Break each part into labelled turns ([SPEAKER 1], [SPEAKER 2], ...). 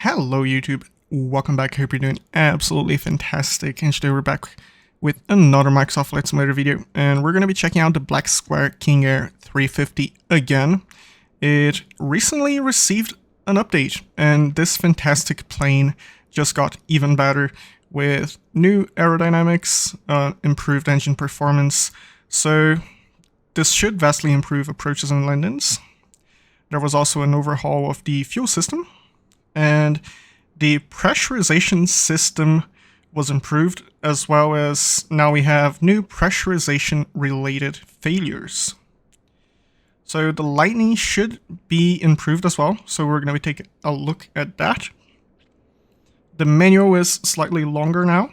[SPEAKER 1] Hello YouTube, welcome back. Hope you're doing absolutely fantastic. And today we're back with another Microsoft Flight Simulator video, and we're going to be checking out the Black Square King Air 350 again. It recently received an update, and this fantastic plane just got even better with new aerodynamics, improved engine performance, so this should vastly improve approaches and landings. There was also an overhaul of the fuel system, and the pressurization system was improved, as well as now we have new pressurization related failures. So the lightning should be improved as well, so we're going to take a look at that. The manual is slightly longer now.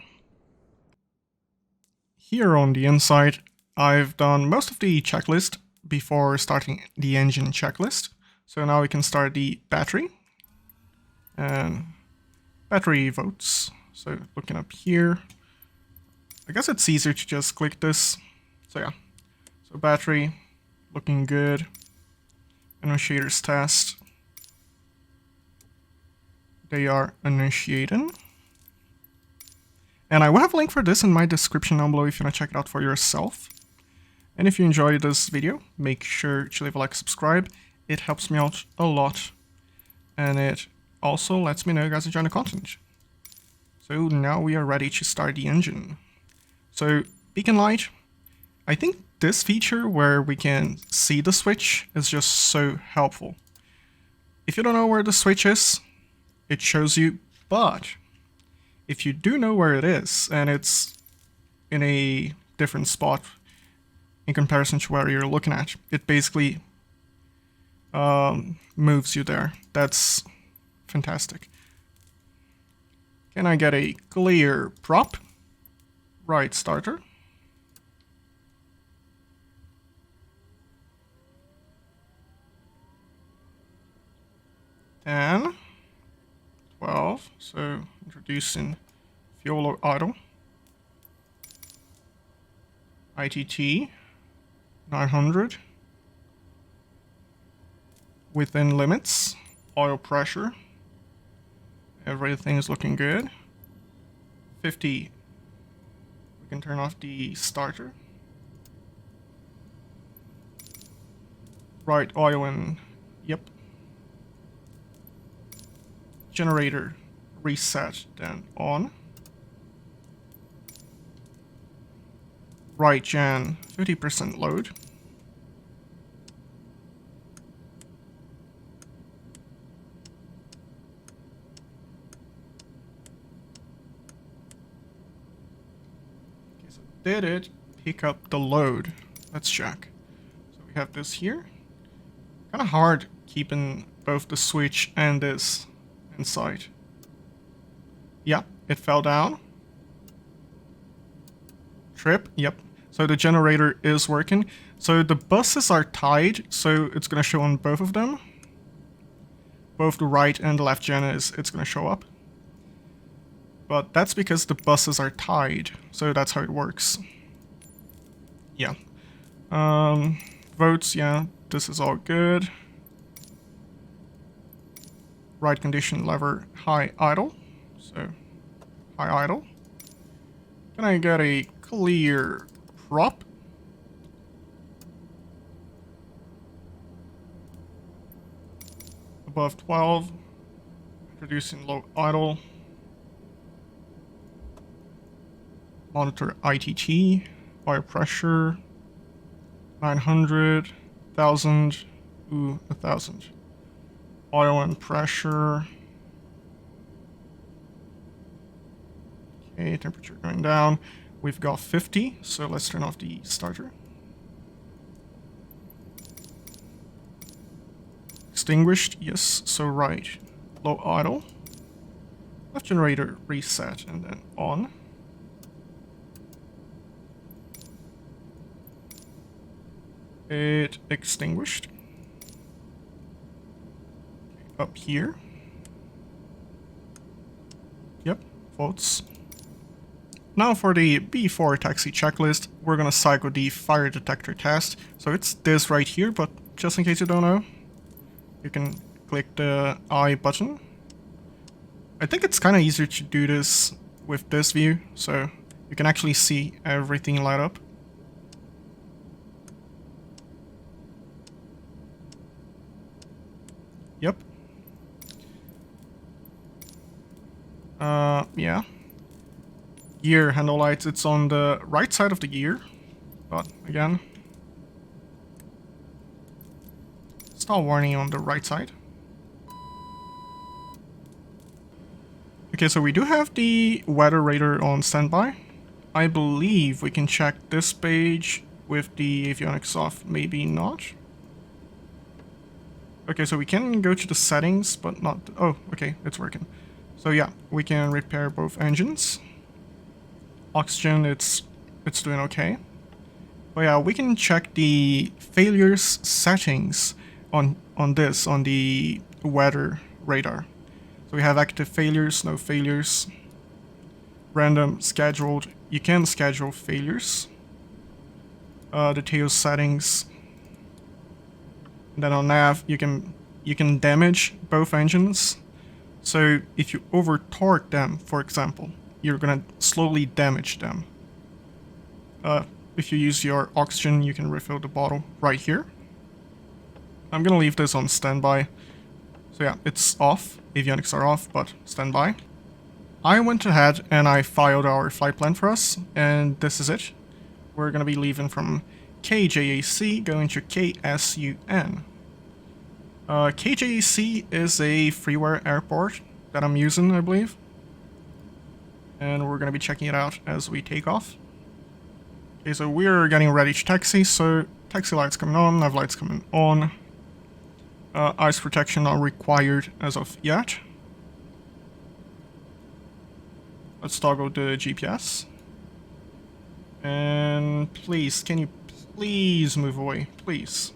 [SPEAKER 1] Here on the inside, I've done most of the checklist before starting the engine checklist. So now we can start the battery. And battery votes. So looking up here, I guess it's easier to just click this. So yeah, so battery looking good. Initiators test. They are initiating. And I will have a link for this in my description down below if you want to check it out for yourself. And if you enjoyed this video, make sure to leave a like, subscribe. It helps me out a lot. And it also lets me know you guys enjoy the content. So now we are ready to start the engine. So beacon light, I think this feature where we can see the switch is just so helpful. If you don't know where the switch is, it shows you, but if you do know where it is and it's in a different spot in comparison to where you're looking at, it basically moves you there. That's fantastic. Can I get a clear prop? Right starter. And 12. So introducing fuel idle. ITT 900. Within limits. Oil pressure. Everything is looking good. 50. We can turn off the starter. Right oil and yep. Generator reset, then on. Right gen 50% load. Did it pick up the load? Let's check. So we have this here. Kind of hard keeping both the switch and this inside. Yep, it fell down. Trip, yep. So the generator is working. So the buses are tied, so it's going to show on both of them. Both the right and the left gen it's going to show up. But that's because the buses are tied, so that's how it works. Yeah. Votes, yeah, this is all good. Right condition lever, high idle. So, high idle. Can I get a clear prop? Above 12. Introducing low idle. Monitor ITT, oil pressure, 900, 1000, 1000. Oil and pressure. Okay, temperature going down. We've got 50, so let's turn off the starter. Extinguished, yes, so right. Low idle. Left generator reset and then on. It extinguished. Up here. Yep, votes. Now for the B4 taxi checklist, we're gonna cycle the fire detector test. So it's this right here, but just in case you don't know, you can click the I button. I think it's kind of easier to do this with this view, so you can actually see everything light up. Yep. Yeah. Gear handle lights, it's on the right side of the gear, but again, stall warning on the right side. Okay, so we do have the weather radar on standby. I believe we can check this page with the avionics off, maybe not. Okay, so we can go to the settings, but not... Oh, okay, it's working. So yeah, we can repair both engines. Oxygen, it's doing okay. But yeah, we can check the failures settings on the weather radar. So we have active failures, no failures, random, scheduled. You can schedule failures. Details settings. And then on nav, you can damage both engines. So if you over torque them, for example, you're gonna slowly damage them. If you use your oxygen, you can refill the bottle right here. I'm gonna leave this on standby. So yeah, it's off. Avionics are off, but standby. I went ahead and I filed our flight plan for us, and this is it. We're gonna be leaving from KJAC, going to KSUN. KJAC is a freeware airport that I'm using, I believe. And we're gonna be checking it out as we take off. Okay, so we're getting ready to taxi, so taxi lights coming on, nav lights coming on. Ice protection not required as of yet. Let's toggle the GPS. And please, can you please move away, please?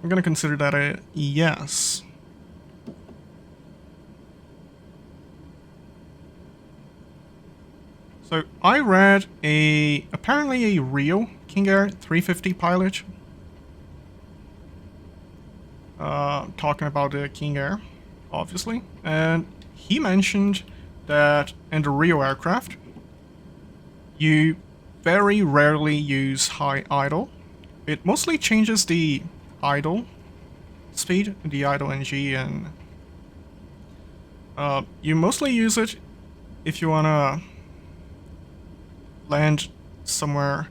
[SPEAKER 1] I'm gonna consider that a yes. So I read apparently a real King Air 350 pilot talking about the King Air, obviously, and he mentioned that in the real aircraft, you very rarely use high idle. It mostly changes the idle speed, the idle NG, and you mostly use it if you wanna land somewhere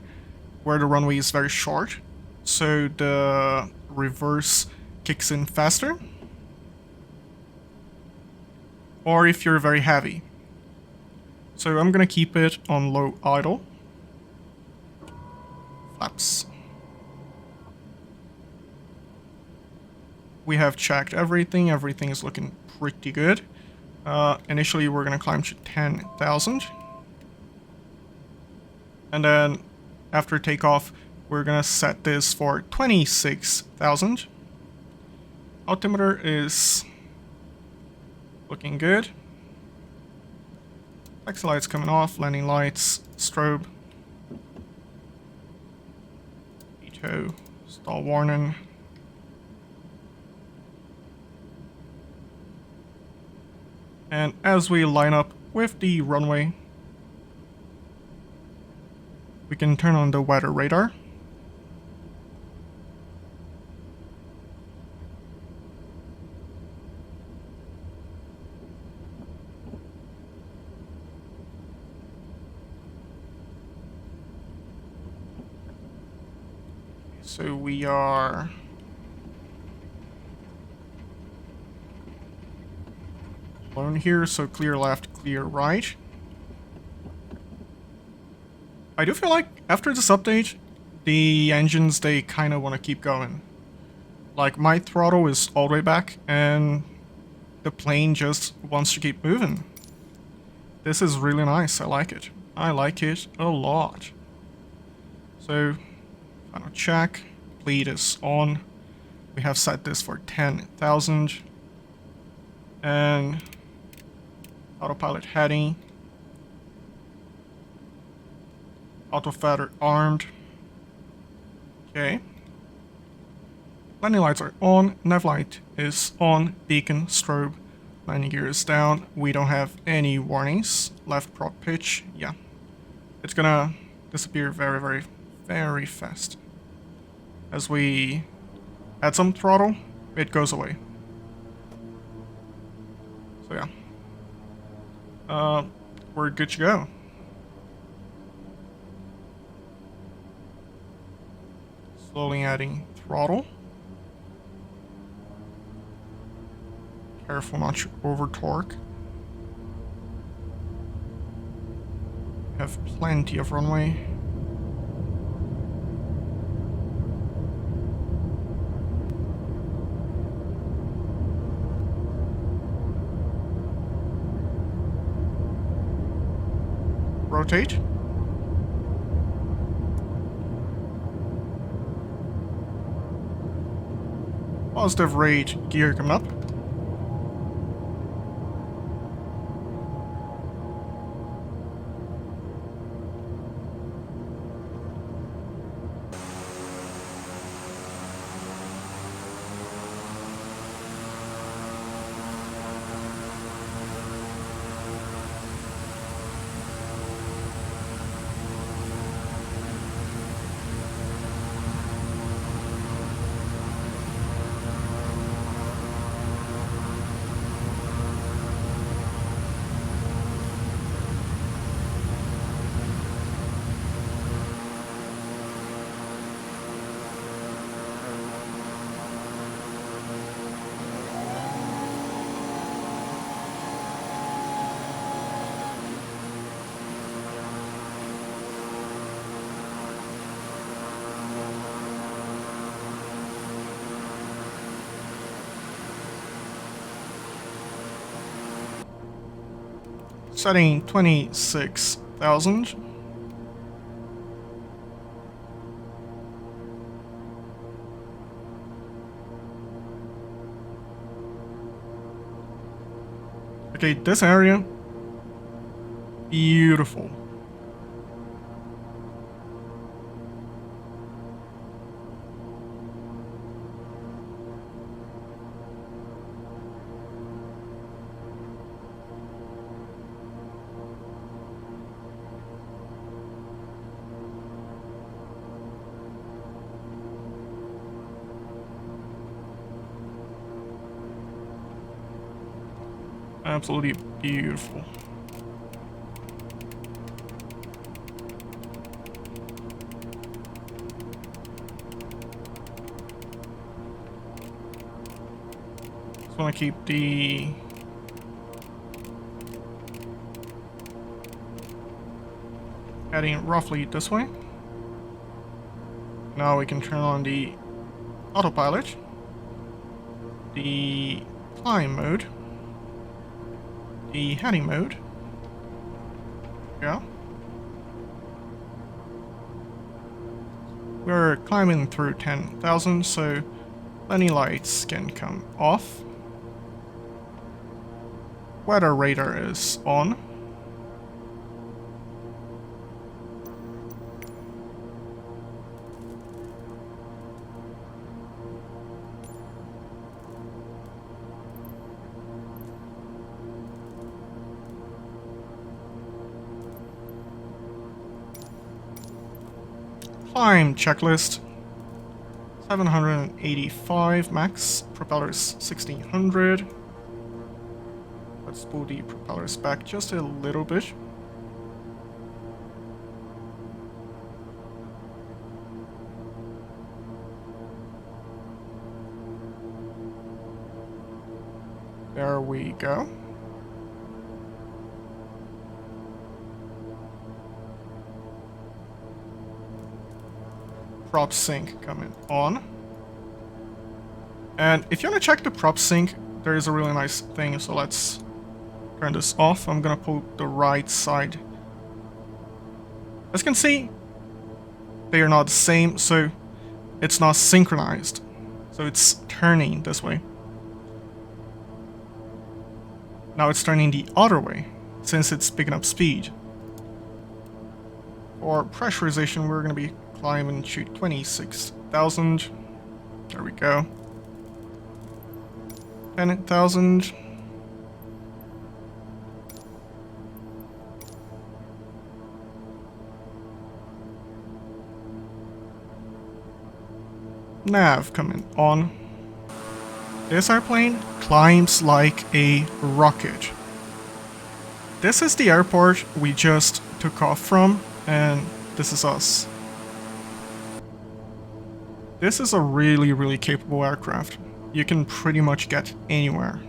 [SPEAKER 1] where the runway is very short, so the reverse kicks in faster, or if you're very heavy. So I'm gonna keep it on low idle. Flaps. We have checked everything. Everything is looking pretty good. Initially, we're gonna climb to 10,000. And then, after takeoff, we're gonna set this for 26,000. Altimeter is looking good. Taxi lights coming off, landing lights, strobe. VTOL, stall warning. And as we line up with the runway, we can turn on the weather radar. So we are alone here, so clear left, clear right. I do feel like after this update, the engines, they kind of want to keep going. Like, my throttle is all the way back, and the plane just wants to keep moving. This is really nice. I like it. I like it a lot. So, final check. Bleed is on. We have set this for 10,000. And autopilot heading. Auto feather armed. Okay. Landing lights are on. Nav light is on. Beacon, strobe, Landing gear is down. We don't have any warnings. Left prop pitch. Yeah. It's gonna disappear very, very, very fast. As we add some throttle, it goes away. So yeah. We're good to go. Slowly adding throttle. Careful not to over torque. Have plenty of runway. Rotate. Positive rate gear coming up. Setting 26,000. Okay, this area, beautiful. Absolutely beautiful. Just want to keep the heading roughly this way. Now we can turn on the autopilot, the climb mode, the heading mode. Yeah. We're climbing through 10,000, so any lights can come off. Weather radar is on. Climb checklist. 785 max. Propellers 1600. Let's pull the propellers back just a little bit. There we go. Prop sync coming on. And if you want to check the prop sync, there is a really nice thing, so let's turn this off. I'm gonna pull the right side. As you can see, they are not the same, so it's not synchronized. So it's turning this way. Now it's turning the other way, since it's picking up speed. For pressurization, we're gonna be climbing to 26,000. There we go. 10,000. Nav coming on. This airplane climbs like a rocket. This is the airport we just took off from, and this is us. This is a really capable aircraft. You can pretty much get anywhere.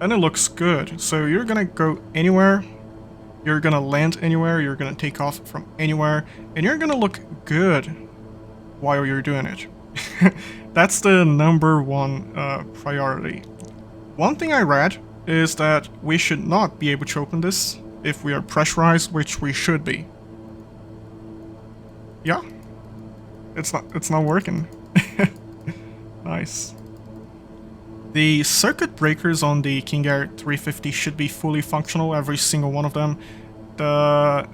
[SPEAKER 1] And it looks good, so you're gonna go anywhere, you're gonna land anywhere, you're gonna take off from anywhere, and you're gonna look good while you're doing it. That's the #1 priority. One thing I read is that we should not be able to open this if we are pressurized, which we should be. Yeah, it's not working. Nice. The circuit breakers on the King Air 350 should be fully functional, every single one of them. The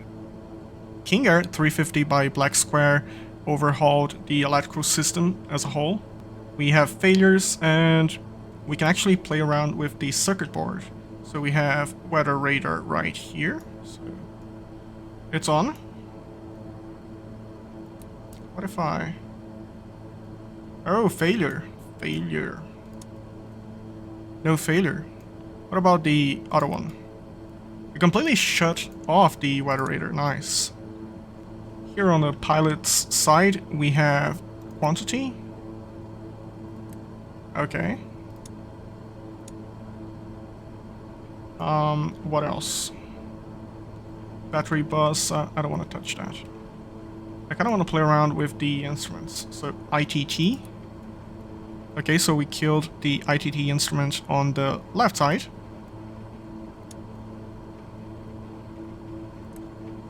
[SPEAKER 1] King Air 350 by Black Square overhauled the electrical system as a whole. We have failures, and we can actually play around with the circuit board. So we have weather radar right here. So it's on. What if I... Oh, failure. Failure. No failure. What about the other one? We completely shut off the weather radar. Nice. Here on the pilot's side, we have quantity. Okay. What else? Battery bus. I don't want to touch that. I kind of want to play around with the instruments. So ITT. Okay, so we killed the ITT instrument on the left side.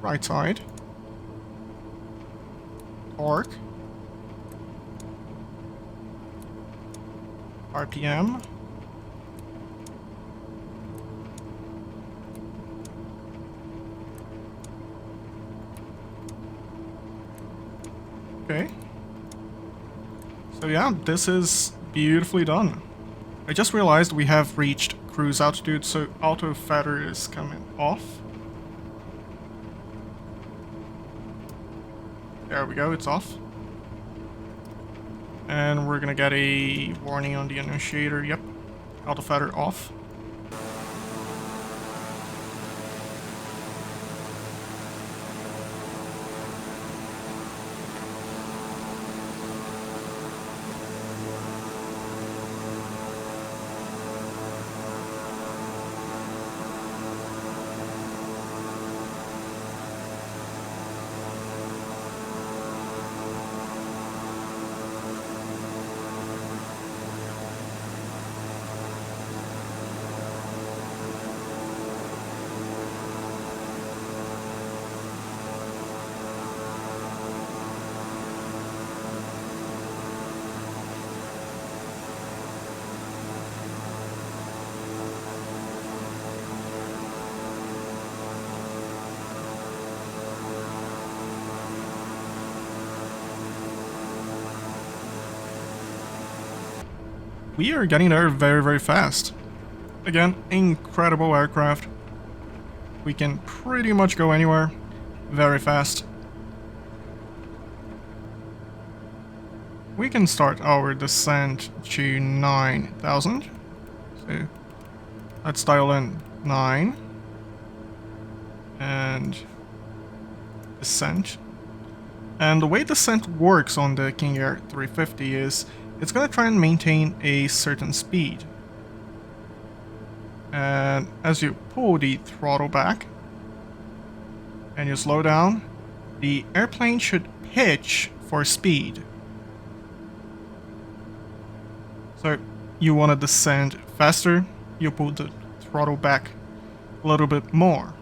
[SPEAKER 1] Right side. Torque. RPM. Okay. So yeah, this is beautifully done. I just realized we have reached cruise altitude, so auto feather is coming off. There we go, it's off. And we're gonna get a warning on the initiator. Yep, auto feather off. We are getting there very fast. Again, incredible aircraft. We can pretty much go anywhere very fast. We can start our descent to 9,000. So let's dial in 9 and descent. And the way descent works on the King Air 350 is it's going to try and maintain a certain speed. And as you pull the throttle back and you slow down, the airplane should pitch for speed. So you want to descend faster, you pull the throttle back a little bit more.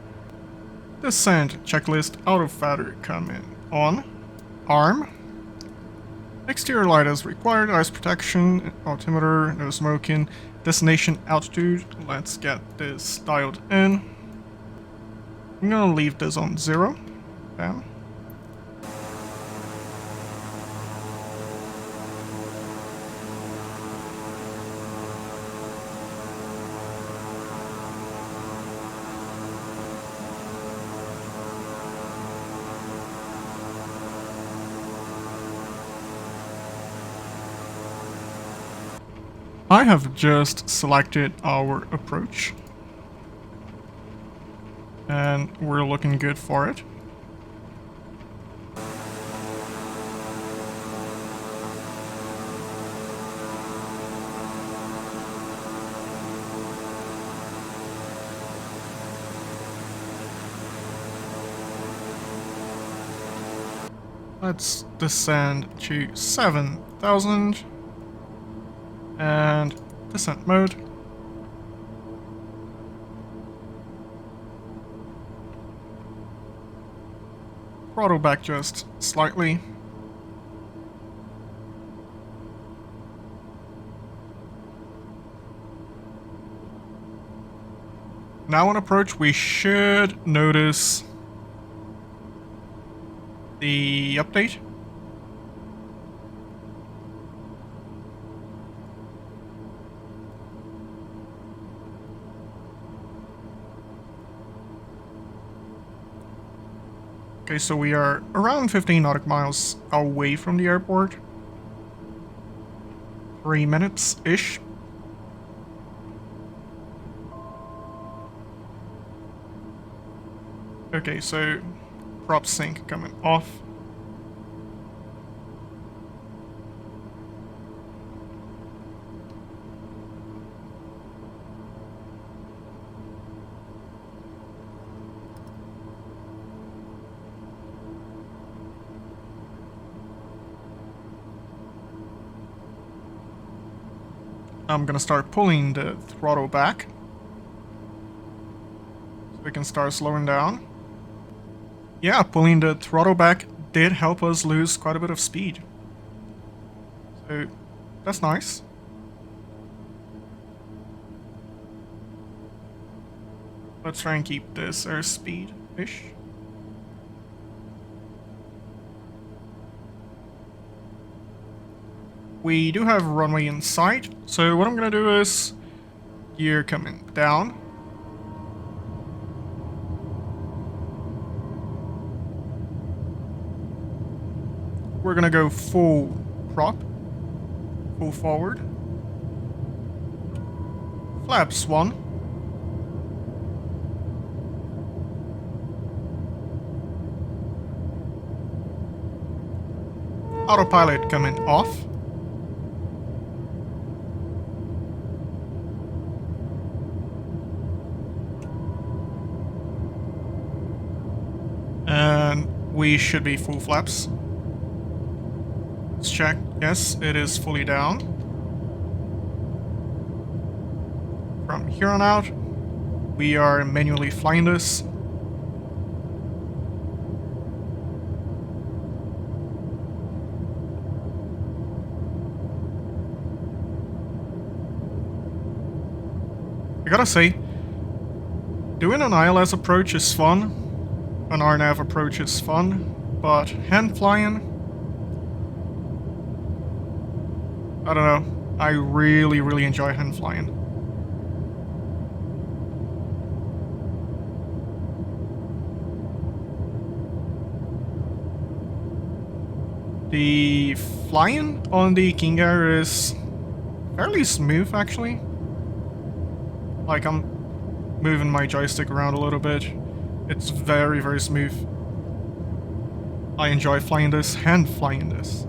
[SPEAKER 1] Descent checklist, auto feather coming on. Arm. Exterior light as required, eyes protection, altimeter, no smoking, destination altitude. Let's get this dialed in. I'm gonna leave this on 0. Down. I have just selected our approach. And we're looking good for it. Let's descend to 7,000 and descent mode. Throttle back just slightly. Now on approach, we should notice the update. Okay, so we are around 15 nautical miles away from the airport. 3 minutes-ish. Okay, so prop sync coming off. I'm gonna start pulling the throttle back so we can start slowing down. Yeah, pulling the throttle back did help us lose quite a bit of speed. So, that's nice. Let's try and keep this airspeed-ish. We do have runway in sight, so what I'm gonna do is gear coming down. We're gonna go full prop, full forward. Flaps 1. Autopilot coming off. And we should be full flaps. Let's check. Yes, it is fully down. From here on out, we are manually flying this. I gotta say, doing an ILS approach is fun, an RNAV approach is fun, but hand flying, I don't know, I really enjoy hand flying. The flying on the King Air is fairly smooth actually. Like, I'm moving my joystick around a little bit. It's very smooth. I enjoy flying this, hand flying this.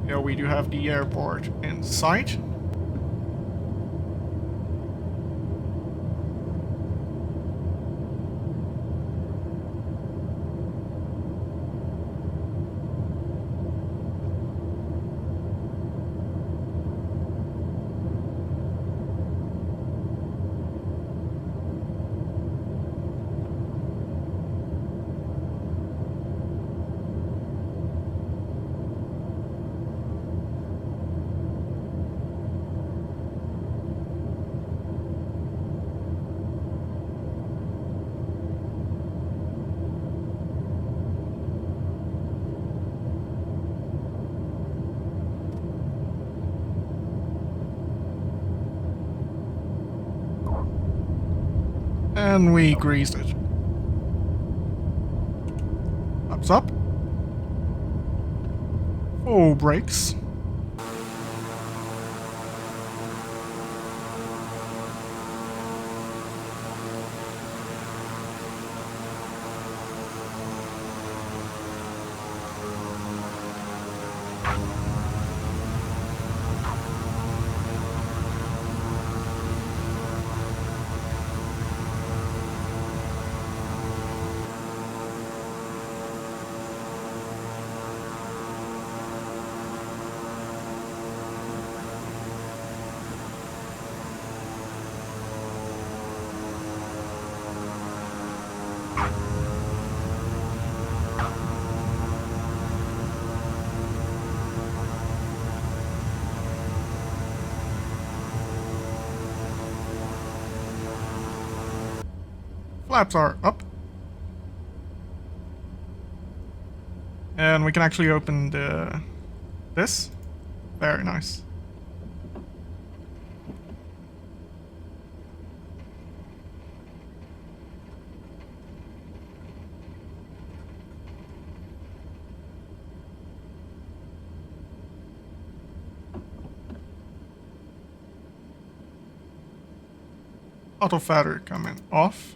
[SPEAKER 1] Yeah, we do have the airport in sight. And we greased it. Flaps up. Oh, brakes. Flaps are up. And we can actually open this. Very nice. Auto fader coming off.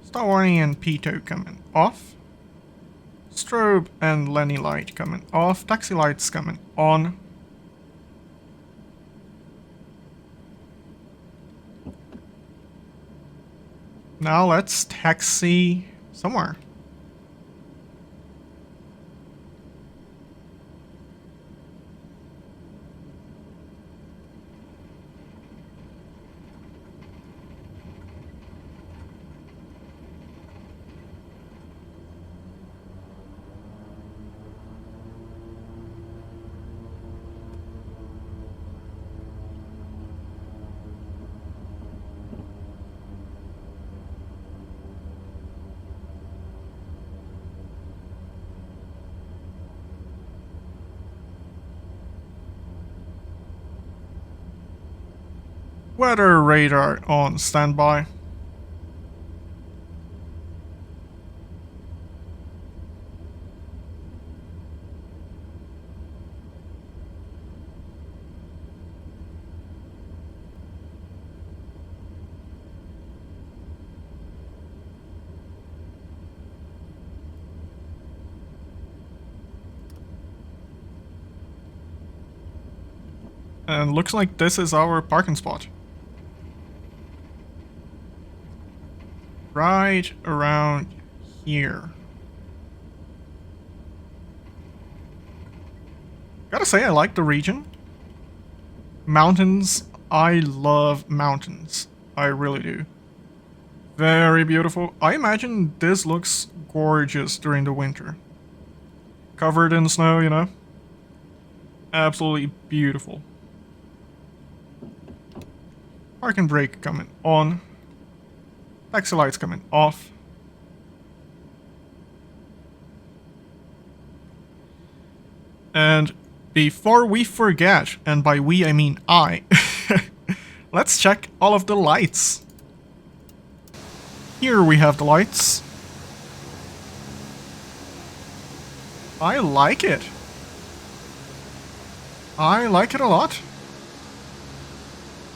[SPEAKER 1] Start warning and P2 coming off. Strobe and Lenny light coming off. Taxi lights coming on. Now let's taxi somewhere. Weather radar on standby. And looks like this is our parking spot. Right around here. Gotta say, I like the region. Mountains, I love mountains. I really do. Very beautiful. I imagine this looks gorgeous during the winter. Covered in snow, you know? Absolutely beautiful. Parking brake coming on. Taxi lights coming off. And before we forget, and by we I mean I, let's check all of the lights. Here we have the lights. I like it. I like it a lot.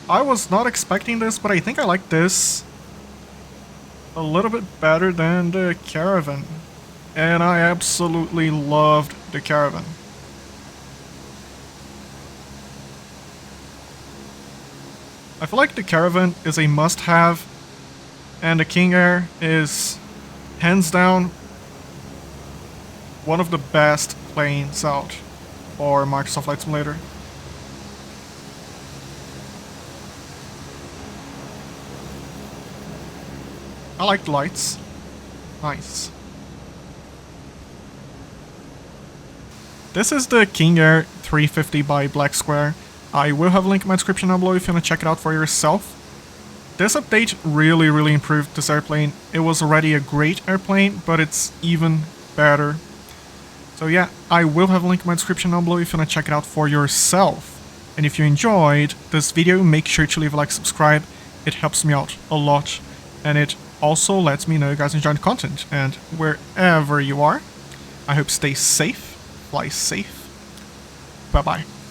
[SPEAKER 1] I was not expecting this, but I think I like this a little bit better than the Caravan. And I absolutely loved the Caravan. I feel like the Caravan is a must-have, and the King Air is, hands down, one of the best planes out for Microsoft Flight Simulator. I like the lights. Nice. This is the King Air 350 by Black Square. I will have a link in my description down below if you want to check it out for yourself. This update really improved this airplane. It was already a great airplane, but it's even better. So yeah, I will have a link in my description down below if you want to check it out for yourself. And if you enjoyed this video, make sure to leave a like, subscribe. It helps me out a lot. And it also lets me know you guys enjoy the content. And wherever you are, I hope you stay safe. fly safe. Bye-bye.